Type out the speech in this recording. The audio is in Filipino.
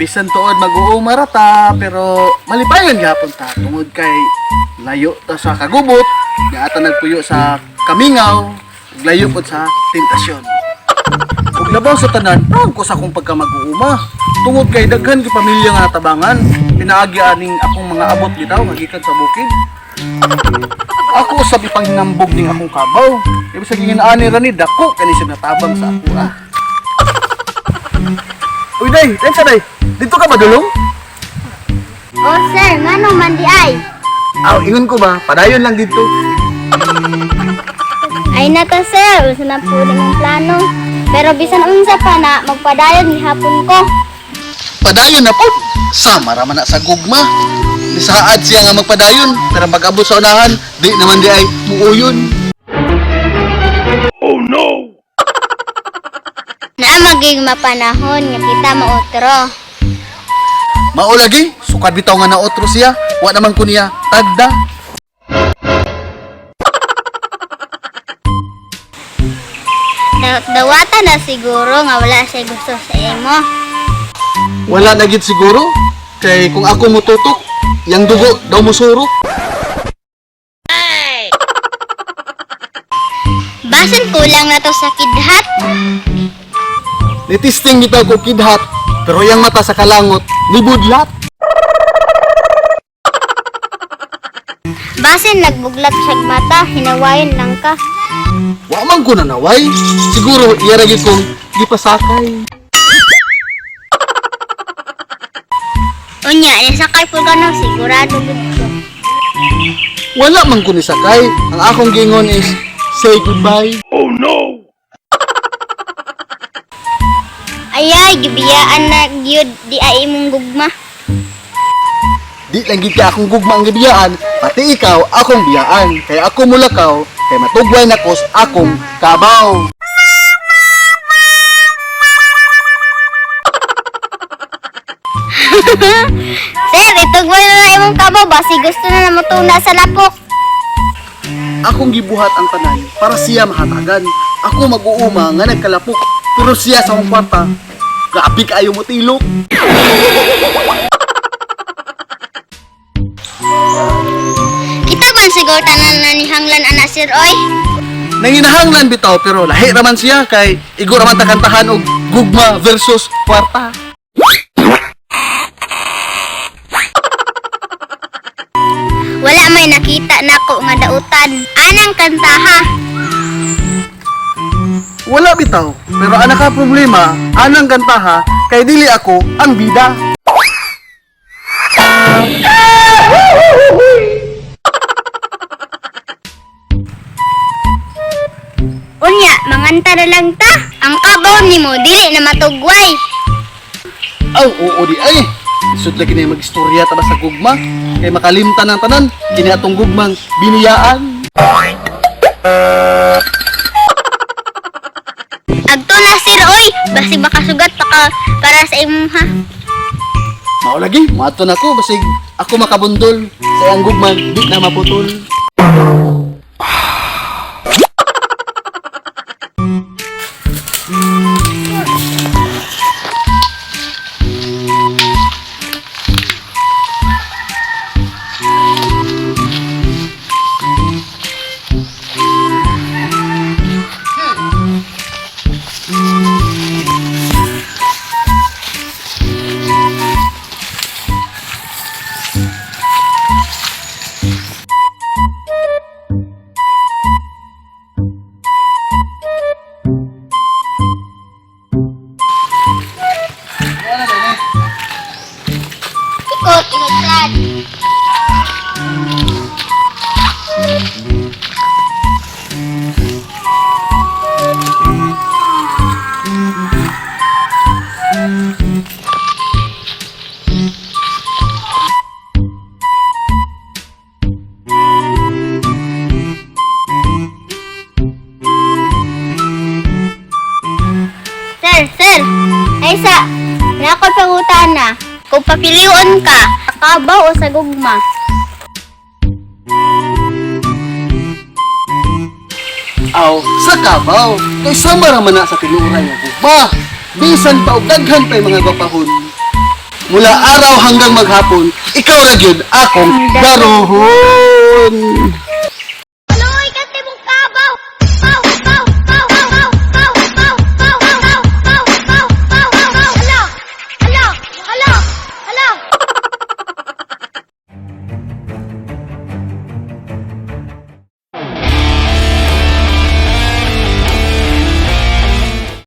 bisan tuod mag-uumara ta, pero malipayon gapon ta tungod kay layo ta sa kagubot, nga ata nagpuyo sa kamingaw, ug layo pod sa tentasyon. Ug labaw sa tanan, ko sa akong pagka mag-uuma. Tungod kay daghan gi pamilya nga natabangan, pinaagi aning akong mga abot bitaw nga gikan sa bukid. Ako usab ipanghinambog ning akong kabaw. Ibig sa gingin-ani ra ni dako kani siya natabang sa ako ah. Uy day, tensa day. Dito ka madulong? Oh sir, ngano man di ay? Aw, ingon ko ba? Padayon lang dito. Ay na to sir, usa na po rin ang plano. Pero bisan unsa pa na magpadayon gihapon ko. Padayon na po. Sama ra man na sa gugma. Isaad siya nga magpadayon, pero pag-abot sa unahan, di naman di ay muuyon. Oh no! Na maging mapanahon nga kita mautro. Maulagi, sukad bitaw nga naotro siya. Wa naman ko niya tagda. Dawata na siguro nga wala siya gusto sa imo. Wala na gid siguro. Kay kung ako mututok, yang dugo daw musurok. Basin kulang na to sa kidhat. Nitisting bitaw ko kidhat, pero yang mata sa kalangot, nibudlat. Basin nagbuglat siyag mata, hinawayan lang ka. Wa man ko nanaway. Siguro iya ra gid kong gipasakay. Unya, nisakay po ka no, sigurado gud ko. Wala man ko ni sakay. Ang akong gingon is say goodbye. Oh no! Ayay, gibiyaan na gyud di ay imong gugma. Di lang gid ka akong gugma ang gibiyaan, pati ikaw akong biyaan. Kaya ako mulakaw, kay matugway na ko sa akong kabaw. Sir, itugway na imong kabo basi gusto na namutuna sa lapok. Akong gibuhat ang tanan para siya mahatagan. Ako mag-uuma nga nagkalapok, pero siya sa akong kwarta, grabe kaayo mo tilok. Kita ba siguro tanan na ni hanglan ana sir oy? Nanginahanglan bitaw, pero lahi raman siya kay igo raman takantahan og gugma versus kwarta. Wala may nakita nako nga dautan. Anang kantaha. Wala bitaw, pero ana ka problema, anang kantaha, kay dili ako ang bida. Unya, manganta na lang ta. Ang kabaw nimo dili na matugway. Aw, oo di ay. Isod lagi na mag-istorya taba sa gugma. Kay makalimtan ang tanan, kini atong gugmang biniyaan. Agto na sir oy, basi makasugat pa ka para sa imong ha. Mao lagi, mato na ko basig ako makabundol. Sa ang gugmang di na maputol. Ikot sad. Sir, ay sa, nakoy pangutana. Kung papiliun ka, sa kabaw o sa gugma? Aw, sa kabaw, kay sama ra man na sa tinuray nga gugma. Bisan pa og daghan pay mga gwapahon. mula araw hanggang maghapon, ikaw ra gyud akong darohon.